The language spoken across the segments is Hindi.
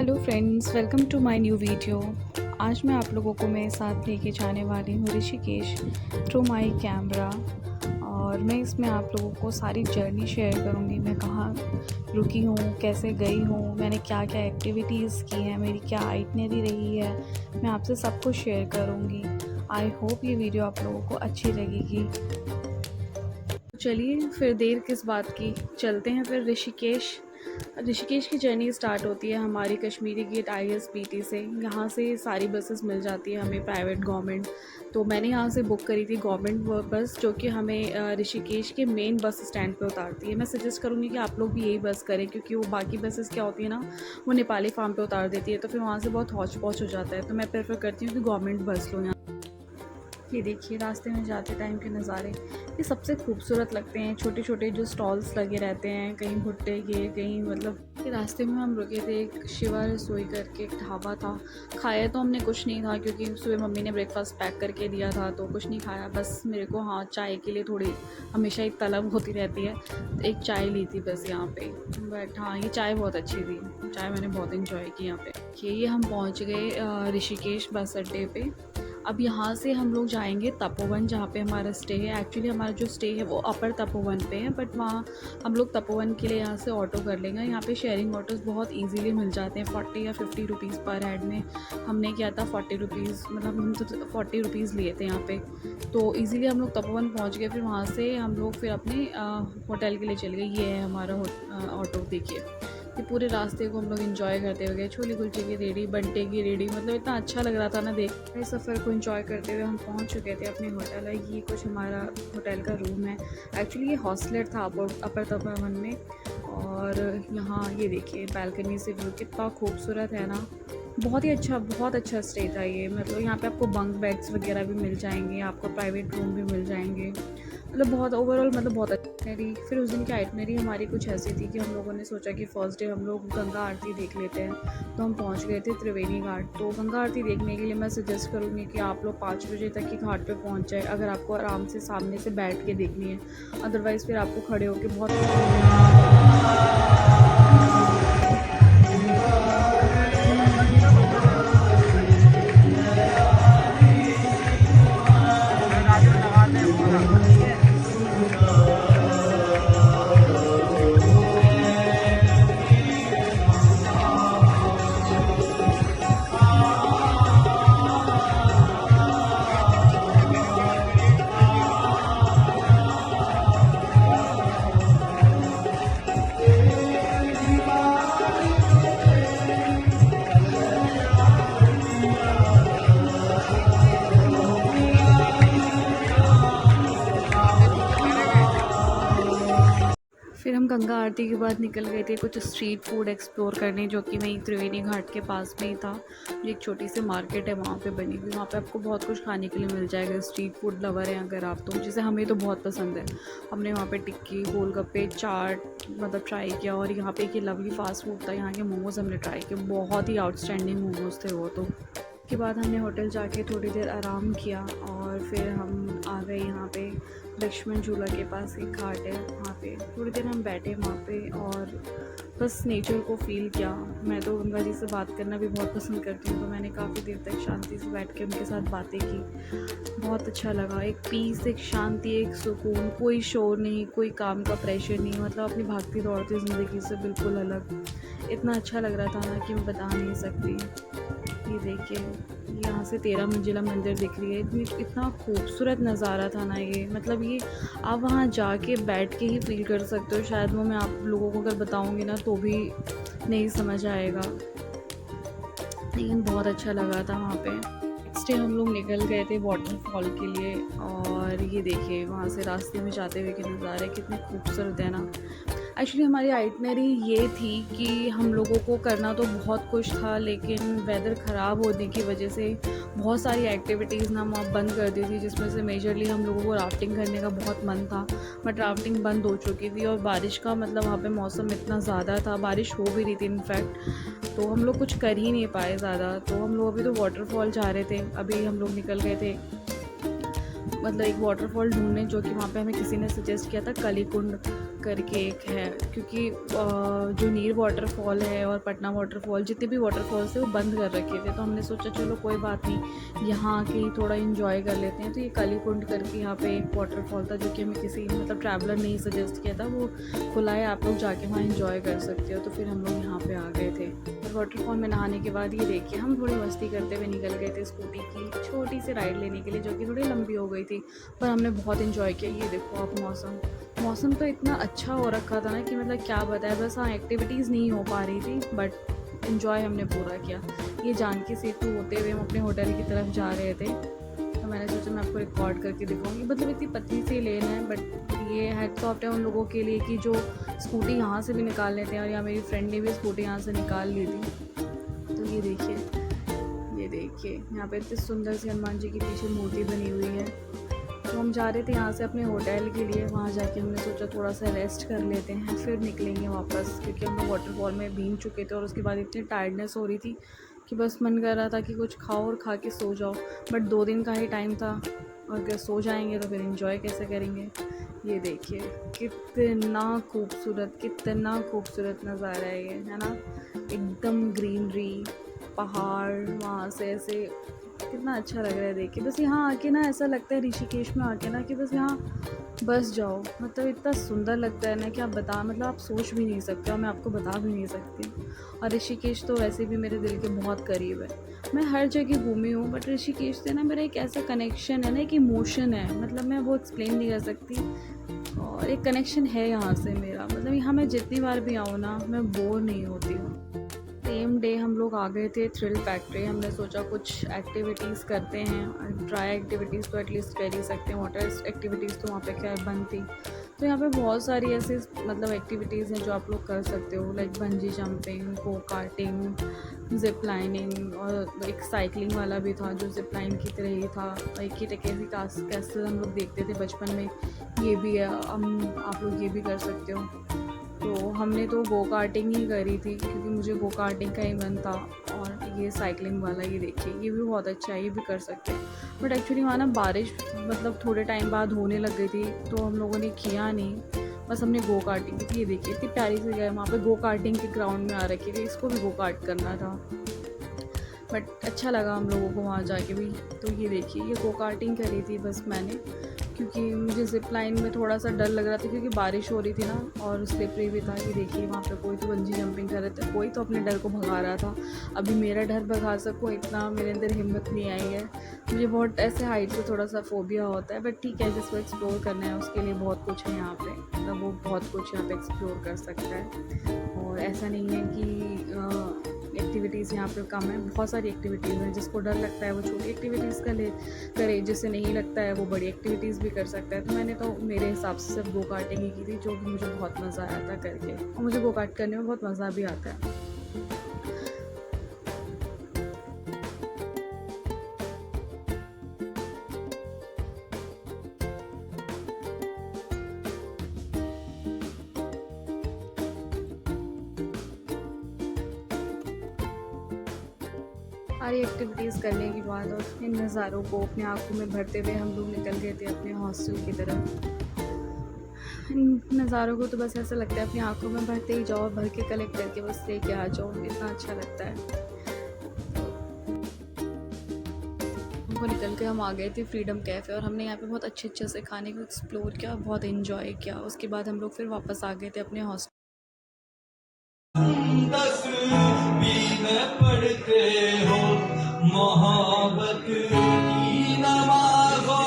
Hello friends, welcome to my new video. आज मैं आप लोगों को मेरे साथ लेके जाने वाली हूँ ऋषिकेश थ्रू माय कैमरा। और मैं इसमें आप लोगों को सारी जर्नी शेयर करूँगी। मैं कहाँ रुकी हूँ, कैसे गई हूँ, मैंने क्या क्या एक्टिविटीज़ की हैं, मेरी क्या आइटनरी रही है, मैं आपसे सब कुछ शेयर करूँगी। आई होप ये वीडियो आप लोगों को अच्छी लगेगी। चलिए फिर देर किस बात की, चलते हैं फिर ऋषिकेश। ऋषिकेश की जर्नी स्टार्ट होती है हमारी कश्मीरी गेट ISBT से। यहाँ से सारी बसेस मिल जाती है हमें, प्राइवेट गवर्नमेंट। तो मैंने यहाँ से बुक करी थी गवर्नमेंट बस, जो कि हमें ऋषिकेश के मेन बस स्टैंड पे उतारती है। मैं सजेस्ट करूँगी कि आप लोग भी यही बस करें, क्योंकि वो बाकी बसेस क्या होती है ना, वो नेपाली फार्म पे उतार देती है, तो फिर वहाँ से बहुत हौच पौच हो जाता है। तो मैं प्रेफर करती हूँ कि गवर्नमेंट बस लो। ये देखिए रास्ते में जाते टाइम के नज़ारे, ये सबसे खूबसूरत लगते हैं। छोटे छोटे जो स्टॉल्स लगे रहते हैं, कहीं भुट्टे के, कहीं मतलब। रास्ते में हम रुके थे, एक शिवा रसोई करके एक ढाबा था। खाया तो हमने कुछ नहीं था, क्योंकि सुबह मम्मी ने ब्रेकफास्ट पैक करके दिया था, तो कुछ नहीं खाया। बस मेरे को चाय के लिए थोड़ी हमेशा एक तलब होती रहती है, तो एक चाय ली थी बस यहाँ पे। बट ये चाय बहुत अच्छी थी, चाय मैंने बहुत इन्जॉय की यहाँ पे। ये हम पहुँच गए ऋषिकेश बस अड्डे पे। अब यहाँ से हम लोग जाएंगे तपोवन, जहाँ पे हमारा स्टे है। एक्चुअली हमारा जो स्टे है वो अपर तपोवन पे है, बट वहाँ हम लोग तपोवन के लिए यहाँ से ऑटो कर लेंगे। यहाँ पे शेयरिंग ऑटोज़ बहुत इजीली मिल जाते हैं, 40 या 50 रुपीज़ पर हेड में। हमने किया था 40 रुपीज़, मतलब हम तो 40 रुपीज़ लिए थे यहाँ पे। तो ईज़िली हम लोग तपोवन पहुँच गए। फिर वहाँ से हम लोग फिर अपने होटल के लिए चले गए। ये है हमारा ऑटो, देखिए। ये पूरे रास्ते को हम लोग एंजॉय करते हुए गए। छोले कुलचे की रेडी, बंटे की रेडी, मतलब इतना अच्छा लग रहा था ना देख। इस सफ़र को एंजॉय करते हुए हम पहुंच चुके थे अपने होटल। ये कुछ हमारा होटल का रूम है। एक्चुअली ये हॉस्टलर था अपर तपोवन में। और यहाँ ये देखिए बालकनी से व्यू कितना खूबसूरत है ना। बहुत ही अच्छा, बहुत अच्छा स्टे था ये। मतलब यहाँ पे आपको बंक बेड्स वगैरह भी मिल जाएंगे, आपको प्राइवेट रूम भी मिल जाएंगे। मतलब बहुत ओवरऑल मतलब बहुत अच्छा। फिर उस दिन की आइटनरी हमारी कुछ ऐसी थी कि हम लोगों ने सोचा कि फ़र्स्ट डे हम लोग गंगा आरती देख लेते हैं। तो हम पहुंच गए थे त्रिवेणी घाट। तो गंगा आरती देखने के लिए मैं सजेस्ट करूँगी कि आप लोग 5 बजे तक ही घाट पे पहुंच जाए, अगर आपको आराम से सामने से बैठ के देखनी है। अदरवाइज़ फिर आपको खड़े होकर बहुत फिर हम गंगा आरती के बाद निकल गए थे कुछ स्ट्रीट फूड एक्सप्लोर करने, जो कि वहीं त्रिवेणी घाट के पास में ही था। एक छोटी सी मार्केट है वहाँ पे बनी हुई, वहाँ पे आपको बहुत कुछ खाने के लिए मिल जाएगा। स्ट्रीट फूड लवर हैं अगर आप, तो जैसे हमें तो बहुत पसंद है। हमने वहाँ पे टिक्की, गोलगप्पे, चाट मतलब ट्राई किया। और यहाँ पे एक लवली फास्ट फूड था, यहाँ के मोमोज़ हमने ट्राई किए, बहुत ही आउटस्टैंडिंग मोमोज़ थे वो। तो के बाद हमने होटल जाके थोड़ी देर आराम किया, और फिर हम आ गए यहाँ पे लक्ष्मण झूला के पास एक घाट है, वहाँ पे थोड़ी देर हम बैठे वहाँ पे और बस नेचर को फ़ील किया। मैं तो गंगा जी से बात करना भी बहुत पसंद करती हूँ, तो मैंने काफ़ी देर तक शांति से बैठ के उनके साथ बातें की। बहुत अच्छा लगा, एक पीस, एक शांति, एक सुकून, कोई शोर नहीं, कोई काम का प्रेशर नहीं। मतलब अपनी भागती दौड़ती ज़िंदगी से बिल्कुल अलग। इतना अच्छा लग रहा था ना कि मैं बता नहीं सकती। ये देखिए यहाँ से 13 मंजिला मंदिर दिख रही है। इतना खूबसूरत नज़ारा था ना ये। मतलब ये आप वहाँ जाके बैठ के ही फील कर सकते हो। शायद वो मैं आप लोगों को अगर बताऊँगी ना तो भी नहीं समझ आएगा, लेकिन बहुत अच्छा लगा था वहाँ पे। नेक्स्ट डे हम लोग निकल गए थे वाटरफॉल के लिए। और ये देखिए वहाँ से रास्ते में जाते हुए के नज़ारे कितने खूबसूरत है ना। एक्चुअली हमारी आइटनरी ये थी कि हम लोगों को करना तो बहुत कुछ था, लेकिन वेदर ख़राब होने की वजह से बहुत सारी एक्टिविटीज़ ना वहाँ बंद कर दी थी, जिसमें से मेजरली हम लोगों को राफ्टिंग करने का बहुत मन था, बट राफ्टिंग बंद हो चुकी थी। और बारिश का मतलब वहाँ पे मौसम इतना ज़्यादा था, बारिश हो भी रही थी इनफैक्ट, तो हम लोग कुछ कर ही नहीं पाए ज़्यादा। तो हम लोग अभी तो वाटरफॉल जा रहे थे। अभी हम लोग निकल गए थे मतलब एक वाटरफॉल ढूंढने, जो कि वहाँ पे हमें किसी ने सजेस्ट किया था, करके एक है, क्योंकि जो नीर वाटरफॉल है और पटना वाटरफॉल, जितने भी वाटरफॉल्स थे वो बंद कर रखे थे। तो हमने सोचा चलो कोई बात नहीं, यहाँ आके ही थोड़ा इन्जॉय कर लेते हैं। तो ये कालीकुंड करके यहाँ पे एक वाटरफॉल था, जो कि हमें किसी मतलब ट्रैवलर ने ही सजेस्ट किया था। वो खुला है, आप लोग जाके वहाँ इन्जॉय कर सकते हो। तो फिर हम लोग यहाँ पर आ गए थे। और वाटरफॉल में नहाने के बाद ये देखिए, हम थोड़ी मस्ती करते हुए निकल गए थे स्कूटी की छोटी सी राइड लेने के लिए, जो कि थोड़ी लंबी हो गई थी, पर हमने बहुत इन्जॉय किया। ये देखो आप, मौसम तो इतना अच्छा हो रखा था ना कि मतलब क्या बताए। बस हाँ, एक्टिविटीज़ नहीं हो पा रही थी, बट इन्जॉय हमने पूरा किया। ये जानकी सेतु होते हुए हम अपने होटल की तरफ जा रहे थे, तो मैंने सोचा मैं आपको रिकॉर्ड करके दिखाऊंगी। मतलब इतनी पतली सी लेन है, बट ये हेड ऑफ है उन लोगों के लिए कि जो स्कूटी यहाँ से भी निकाल लेते हैं। और यहाँ मेरी फ्रेंड ने भी स्कूटी यहाँ से निकाल ली थी। तो ये देखिए यहाँ पे इतनी सुंदर सी हनुमान जी की पीछे मूर्ति बनी हुई है। तो हम जा रहे थे यहाँ से अपने होटल के लिए। वहाँ जाके हमने सोचा थोड़ा सा रेस्ट कर लेते हैं, फिर निकलेंगे वापस, क्योंकि हम लोग वाटरफॉल में भीग चुके थे और उसके बाद इतनी टायर्डनेस हो रही थी कि बस मन कर रहा था कि कुछ खाओ और खा के सो जाओ। बट 2 दिन का ही टाइम था, और अगर सो जाएंगे तो फिर एंजॉय कैसे करेंगे। ये देखिए कितना खूबसूरत नज़ारा है ये, है ना। एकदम ग्रीनरी, पहाड़, वहाँ से ऐसे कितना अच्छा लग रहा है देखिए। बस यहाँ आके ना ऐसा लगता है, ऋषिकेश में आके ना, कि बस यहाँ बस जाओ। मतलब इतना सुंदर लगता है ना कि आप आप सोच भी नहीं सकते, और मैं आपको बता भी नहीं सकती। और ऋषिकेश तो वैसे भी मेरे दिल के बहुत करीब है। मैं हर जगह घूमी हूँ, बट ऋषिकेश से ना मेरा एक ऐसा कनेक्शन है ना, एक इमोशन है। मतलब मैं वो एक्सप्लेन नहीं कर सकती, और एक कनेक्शन है यहाँ से मेरा। मतलब यहाँ मैं जितनी बार भी आऊँ ना, मैं बोर नहीं होती हूँ। सेम डे हम लोग आ गए थे थ्रिल फैक्ट्री। हमने सोचा कुछ एक्टिविटीज़ करते हैं, ड्राई एक्टिविटीज़ तो एटलीस्ट कर ही सकते हैं, वाटर एक्टिविटीज़ तो वहाँ पे खैर बंद थी। तो यहाँ पे बहुत सारी ऐसी एक्टिविटीज़ हैं जो आप लोग कर सकते हो, like bungee jumping, go karting, zip lining, और एक साइकिलिंग वाला भी था जो जिप लाइन की तरह ही था। एक ही कैसी कैसल हम लोग देखते थे बचपन में, ये भी है, आप लोग ये भी कर सकते हो। तो हमने तो गो कार्टिंग ही करी थी, क्योंकि मुझे गो कार्टिंग का ही मन था। और ये साइकिलिंग वाला, ये देखिए, ये भी बहुत अच्छा है, ये भी कर सकते हैं। बट एक्चुअली वहाँ ना बारिश थोड़े टाइम बाद होने लग गई थी, तो हम लोगों ने किया नहीं, बस हमने गो कार्टिंग की थी। ये देखिए इतनी प्यारी सी जगह, वहाँ पे गो कार्टिंग के ग्राउंड में आ रखी थी, इसको भी गो कार्ट करना था। बट अच्छा लगा हम लोगों को वहाँ जाके भी। तो ये देखिए, ये गो कार्टिंग करी थी बस मैंने, क्योंकि मुझे ज़िप लाइन में थोड़ा सा डर लग रहा था, क्योंकि बारिश हो रही थी ना, और स्लिपरी भी था। ये देखिए वहाँ पे कोई तो बंजी जंपिंग कर रहे थे, कोई तो अपने डर को भगा रहा था। अभी मेरा डर भगा सकूँ इतना मेरे अंदर हिम्मत नहीं आई है। मुझे बहुत ऐसे हाइट से थोड़ा सा फोबिया होता है, बट ठीक है, जिसको एक्सप्लोर करना है उसके लिए बहुत कुछ है यहाँ पे। मतलब वो बहुत कुछ यहाँ पे एक्सप्लोर कर सकता है, और ऐसा नहीं है कि एक्टिविटीज़ यहाँ पे कम है। बहुत सारी एक्टिविटीज़ हैं। जिसको डर लगता है वो छोटी एक्टिविटीज़ करे, जिससे नहीं लगता है वो बड़ी एक्टिविटीज़ भी कर सकता है। तो मैंने तो मेरे हिसाब से सिर्फ गो कार्टिंग ही की थी, जो कि मुझे बहुत मज़ा आया था करके, और मुझे गो कार्ट करने में बहुत मज़ा भी आता है। सारी एक्टिविटीज़ करने के बाद और इन नज़ारों को अपने आँखों में भरते हुए हम लोग निकल गए थे अपने हॉस्टल की तरफ। इन नज़ारों को तो बस ऐसा लगता है अपनी आँखों में भरते ही जाओ, भर के कलेक्ट करके बस लेके आ जाओ, इतना अच्छा लगता है। हमको निकल के हम आ गए थे फ्रीडम कैफ़े, और हमने यहाँ पे बहुत अच्छे से खाने को एक्सप्लोर किया, बहुत इन्जॉय किया। उसके बाद हम लोग फिर वापस आ गए थे अपने हॉस्टल। पढ़ते हो मोहब्बत की नमाज़ों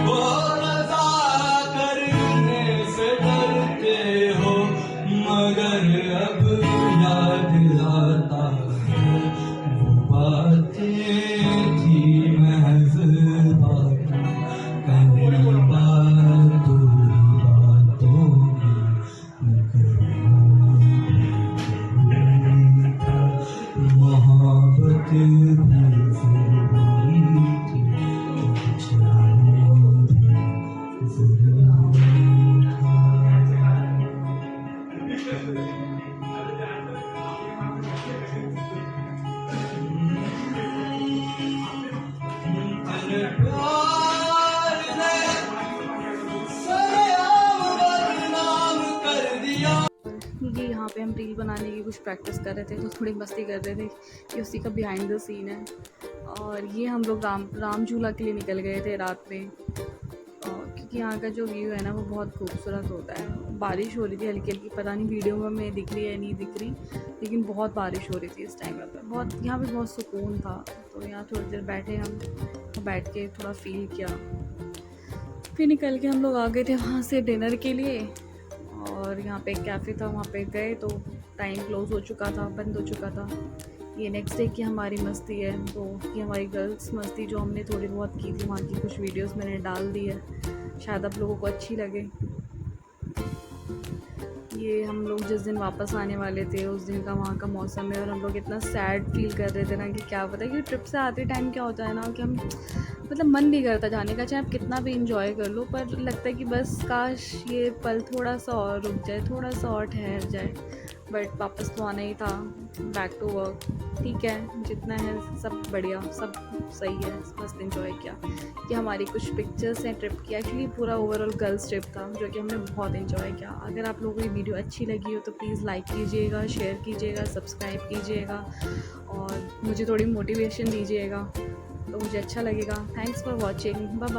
वो रज़ा करने से डरते हो, मगर अब याद आता है वो बातें थी महज़ बातें, कहीं बातों पे हम रील बनाने की कुछ प्रैक्टिस कर रहे थे, तो थोड़ी मस्ती कर रहे थे। ये उसी का बिहाइंड द सीन है। और ये हम लोग राम झूला के लिए निकल गए थे रात में, क्योंकि यहाँ का जो व्यू है ना वो बहुत खूबसूरत होता है। बारिश हो रही थी हल्की हल्की, पता नहीं वीडियो में हमें दिख रही है नहीं दिख रही, लेकिन बहुत बारिश हो रही थी इस टाइम पर। बहुत यहाँ पे बहुत सुकून था, तो यहाँ थोड़ी देर बैठे हम, बैठ के थोड़ा फील किया। फिर निकल के हम लोग आ गए थे वहाँ से डिनर के लिए, और यहाँ पे एक कैफ़े था, वहाँ पे गए तो टाइम क्लोज़ हो चुका था, बंद हो चुका था। ये नेक्स्ट डे की हमारी मस्ती है, तो ये हमारी गर्ल्स मस्ती जो हमने थोड़ी बहुत की थी, वहाँ की कुछ वीडियोस मैंने डाल दी है, शायद आप लोगों को अच्छी लगे। ये हम लोग जिस दिन वापस आने वाले थे उस दिन का वहाँ का मौसम है, और हम लोग इतना सैड फील कर रहे थे ना कि क्या पता, कि ट्रिप से आते टाइम क्या होता है ना कि हम मतलब मन नहीं करता जाने का, चाहे आप कितना भी इंजॉय कर लो, पर लगता है कि बस काश ये पल थोड़ा सा और रुक जाए, थोड़ा सा और ठहर जाए। बट वापस तो आना ही था, बैक टू वर्क। ठीक है, जितना है सब बढ़िया, सब सही है, मस्त इन्जॉय किया। ये हमारी कुछ पिक्चर्स हैं ट्रिप की। एक्चुअली पूरा ओवरऑल गर्ल्स ट्रिप था जो कि हमने बहुत इन्जॉय किया। अगर आप लोगों को ये वीडियो अच्छी लगी हो तो प्लीज़ लाइक कीजिएगा, शेयर कीजिएगा, सब्सक्राइब कीजिएगा, और मुझे थोड़ी मोटिवेशन दीजिएगा, तो मुझे अच्छा लगेगा। Thanks for watching, bye bye.